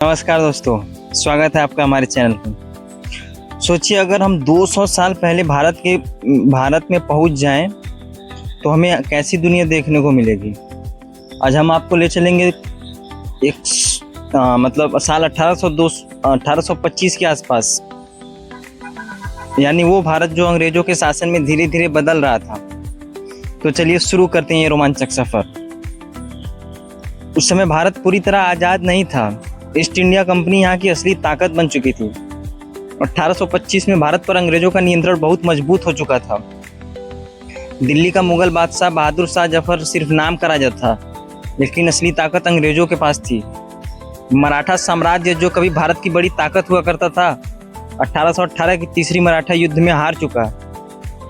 नमस्कार दोस्तों, स्वागत है आपका हमारे चैनल पर। सोचिए अगर हम 200 साल पहले भारत में पहुंच जाएं तो हमें कैसी दुनिया देखने को मिलेगी। आज हम आपको ले चलेंगे मतलब साल 1825 के आसपास, यानी वो भारत जो अंग्रेजों के शासन में धीरे धीरे बदल रहा था। तो चलिए शुरू करते हैं ये रोमांचक सफर। उस समय भारत पूरी तरह आज़ाद नहीं था। ईस्ट इंडिया कंपनी यहाँ की असली ताकत बन चुकी थी। 1825 में भारत पर अंग्रेजों का नियंत्रण बहुत मजबूत हो चुका था। दिल्ली का मुगल बादशाह बहादुर शाह जफर सिर्फ नाम का राजा था, लेकिन असली ताकत अंग्रेजों के पास थी। मराठा साम्राज्य जो कभी भारत की बड़ी ताकत हुआ करता था, 1818 की तीसरी मराठा युद्ध में हार चुका।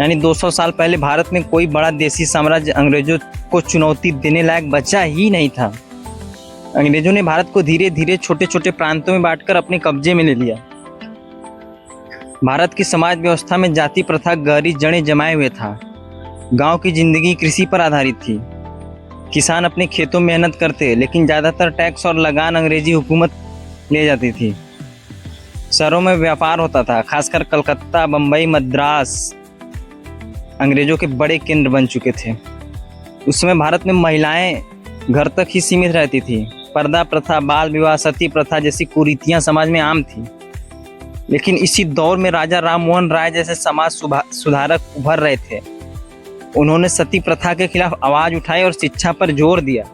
यानी 200 साल पहले भारत में कोई बड़ा देशी साम्राज्य अंग्रेजों को चुनौती देने लायक बचा ही नहीं था। अंग्रेजों ने भारत को धीरे धीरे छोटे छोटे प्रांतों में बांटकर अपने कब्जे में ले लिया। भारत की समाज व्यवस्था में जाति प्रथा गहरी जड़ें जमाए हुए था। गांव की जिंदगी कृषि पर आधारित थी। किसान अपने खेतों में मेहनत करते, लेकिन ज़्यादातर टैक्स और लगान अंग्रेजी हुकूमत ले जाती थी। शहरों में व्यापार होता था, खासकर कलकत्ता, बम्बई, मद्रास अंग्रेजों के बड़े केंद्र बन चुके थे। उस समय भारत में महिलाएं घर तक ही सीमित रहती थी। पर्दा प्रथा, बाल विवाह, सती प्रथा जैसी कुरीतियां समाज में आम थी। लेकिन इसी दौर में राजा राम मोहन राय जैसे समाज सुधारक उभर रहे थे। उन्होंने सती प्रथा के खिलाफ आवाज उठाई और शिक्षा पर जोर दिया।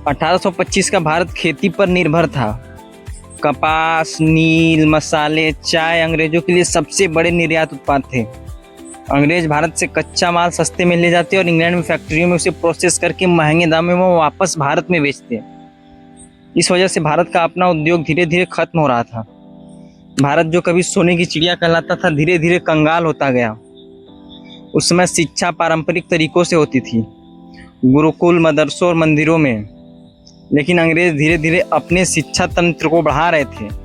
1825 का भारत खेती पर निर्भर था। कपास, नील, मसाले, चाय अंग्रेजों के लिए सबसे बड़े निर्यात उत्पाद थे। अंग्रेज भारत से कच्चा माल सस्ते में ले जाते और इंग्लैंड में फैक्ट्रियों में उसे प्रोसेस करके महंगे दामों में वापस भारत में बेचते। इस वजह से भारत का अपना उद्योग धीरे धीरे खत्म हो रहा था। भारत जो कभी सोने की चिड़िया कहलाता था, धीरे धीरे कंगाल होता गया। उस समय शिक्षा पारंपरिक तरीकों से होती थी, गुरुकुल, मदरसों और मंदिरों में। लेकिन अंग्रेज धीरे धीरे अपने शिक्षा तंत्र को बढ़ा रहे थे।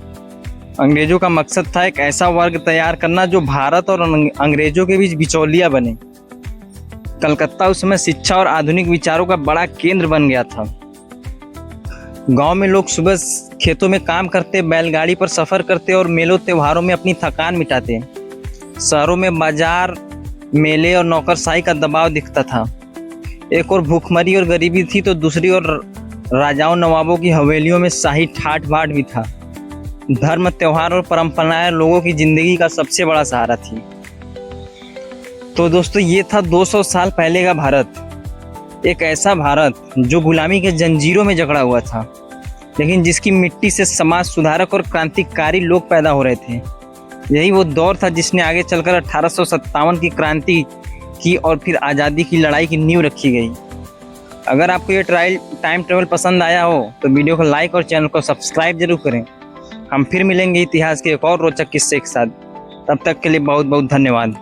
अंग्रेजों का मकसद था एक ऐसा वर्ग तैयार करना जो भारत और अंग्रेजों के बीच बिचौलिया बने। कलकत्ता उस समय शिक्षा और आधुनिक विचारों का बड़ा केंद्र बन गया था। गांव में लोग सुबह खेतों में काम करते, बैलगाड़ी पर सफर करते और मेलों त्योहारों में अपनी थकान मिटाते। शहरों में बाजार, मेले और नौकरशाही का दबाव दिखता था। एक और भूखमरी और गरीबी थी, तो दूसरी ओर राजाओं नवाबों की हवेलियों में शाही ठाट बाट भी था। धर्म, त्योहार और परंपराएं लोगों की जिंदगी का सबसे बड़ा सहारा थी। तो दोस्तों, ये था 200 साल पहले का भारत। एक ऐसा भारत जो गुलामी के जंजीरों में जकड़ा हुआ था, लेकिन जिसकी मिट्टी से समाज सुधारक और क्रांतिकारी लोग पैदा हो रहे थे। यही वो दौर था जिसने आगे चलकर 1857 की क्रांति की और फिर आज़ादी की लड़ाई की नींव रखी गई। अगर आपको ये टाइम ट्रेवल पसंद आया हो तो वीडियो को लाइक और चैनल को सब्सक्राइब जरूर करें। हम फिर मिलेंगे इतिहास के एक और रोचक किस्से के साथ। तब तक के लिए बहुत बहुत धन्यवाद।